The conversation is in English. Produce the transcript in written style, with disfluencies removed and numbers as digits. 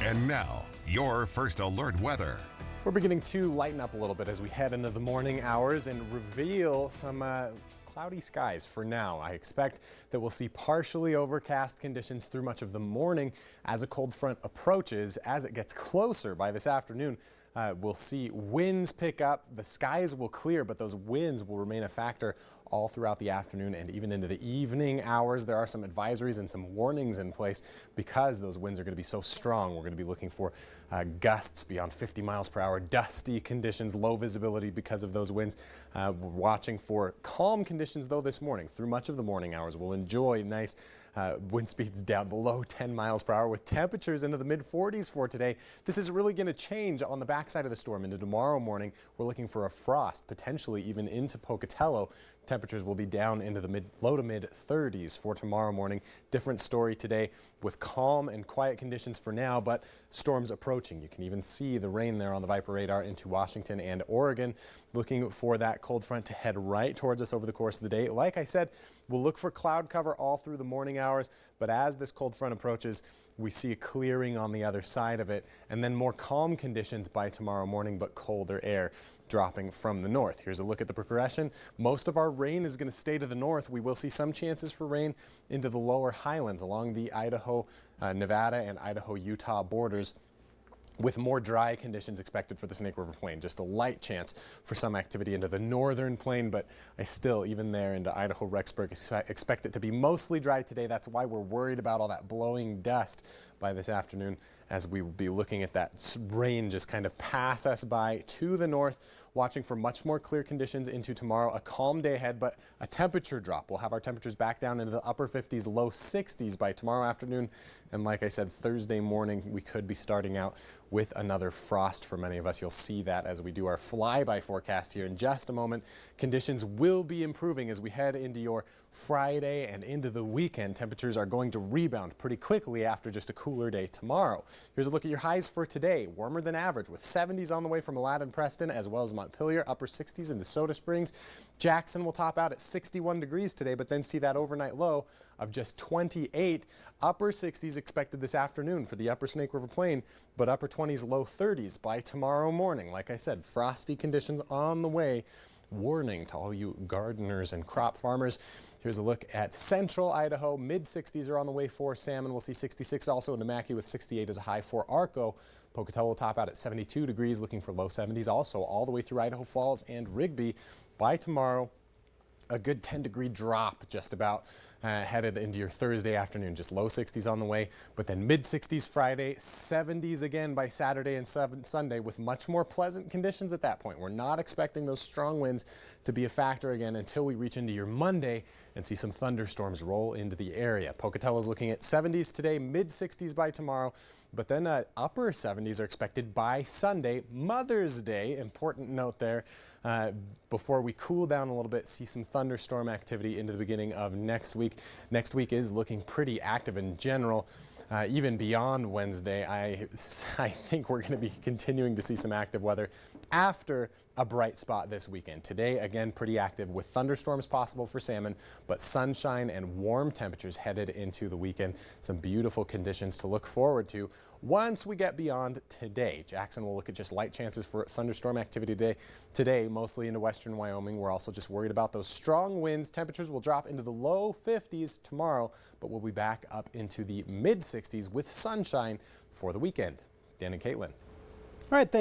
And now, your first alert weather. We're beginning to lighten up a little bit as we head into the morning hours and reveal some cloudy skies for now. I expect that we'll see partially overcast conditions through much of the morning as a cold front approaches. As it gets closer by this afternoon, we'll see winds pick up. The skies will clear, but those winds will remain a factor all throughout the afternoon and even into the evening hours. There are some advisories and some warnings in place because those winds are going to be so strong. We're going to be looking for gusts beyond 50 miles per hour, dusty conditions, low visibility because of those winds. We're watching for calm conditions though this morning through much of the morning hours. We'll enjoy nice wind speeds down below 10 miles per hour with temperatures into the mid 40s for today. This is really going to change on the backside of the storm into tomorrow morning. We're looking for a frost, potentially even into POCATELLO. Temperatures will be down into the low to mid 30s for tomorrow morning. Different story today with calm and quiet conditions for now, but storms approaching. You can even see the rain there on the Viper radar into Washington and Oregon. Looking for that cold front to head right towards us over the course of the day. Like I said, we'll look for cloud cover all through the morning hours, but as this cold front approaches, we see a clearing on the other side of it, and then more calm conditions by tomorrow morning, but colder air dropping from the north. Here's a look at the progression. Most of our rain is going to stay to the north. We will see some chances for rain into the lower highlands along the Idaho, Nevada, and Idaho-Utah borders, with more dry conditions expected for the Snake River Plain. Just a light chance for some activity into the northern plain, but I still, even there into Idaho, Rexburg, expect it to be mostly dry today. That's why we're worried about all that blowing dust by this afternoon, as we will be looking at that rain just kind of pass us by to the north, watching for much more clear conditions into tomorrow. A calm day ahead, but a temperature drop. We'll have our temperatures back down into the upper 50s, low 60s by tomorrow afternoon. And like I said, Thursday morning, we could be starting out with another frost for many of us. You'll see that as we do our flyby forecast here in just a moment. Conditions will be improving as we head into your Friday and into the weekend. Temperatures are going to rebound pretty quickly after just a cooler day tomorrow. Here's a look at your highs for today. Warmer than average with 70s on the way from Aladdin, Preston, as well as Montpelier, upper 60s into Soda Springs. Jackson will top out at 61 degrees today, but then see that overnight low of just 28. Upper 60s expected this afternoon for the upper Snake River Plain, but upper 20s, low 30s by tomorrow morning. Like I said, frosty conditions on the way. Warning to all you gardeners and crop farmers. Here's a look at central Idaho. Mid 60s are on the way for salmon. We'll see 66 also in Namaki with 68 as a high for Arco. POCATELLO will top out at 72 degrees, looking for low 70s also all the way through Idaho Falls and Rigby. By tomorrow, a good 10-degree drop just about headed into your Thursday afternoon. Just low 60s on the way, but then mid 60s Friday, 70s again by Saturday and Sunday with much more pleasant conditions at that point. We're not expecting those strong winds to be a factor again until we reach into your Monday and see some thunderstorms roll into the area. POCATELLO is looking at 70s today, mid 60s by tomorrow, but then upper 70s are expected by Sunday, Mother's Day. Important note there. Before we cool down a little bit, see some thunderstorm activity into the beginning of next week. Next week is looking pretty active in general. Even beyond Wednesday, I think we're going to be continuing to see some active weather after a bright spot this weekend. Today, again, pretty active with thunderstorms possible for salmon, but sunshine and warm temperatures headed into the weekend. Some beautiful conditions to look forward to once we get beyond today. Jackson will look at just light chances for thunderstorm activity today, mostly into western Wyoming. We're also just worried about those strong winds. Temperatures will drop into the low 50s tomorrow, but we'll be back up into the mid 60s with sunshine for the weekend. Dan and Caitlin. All right.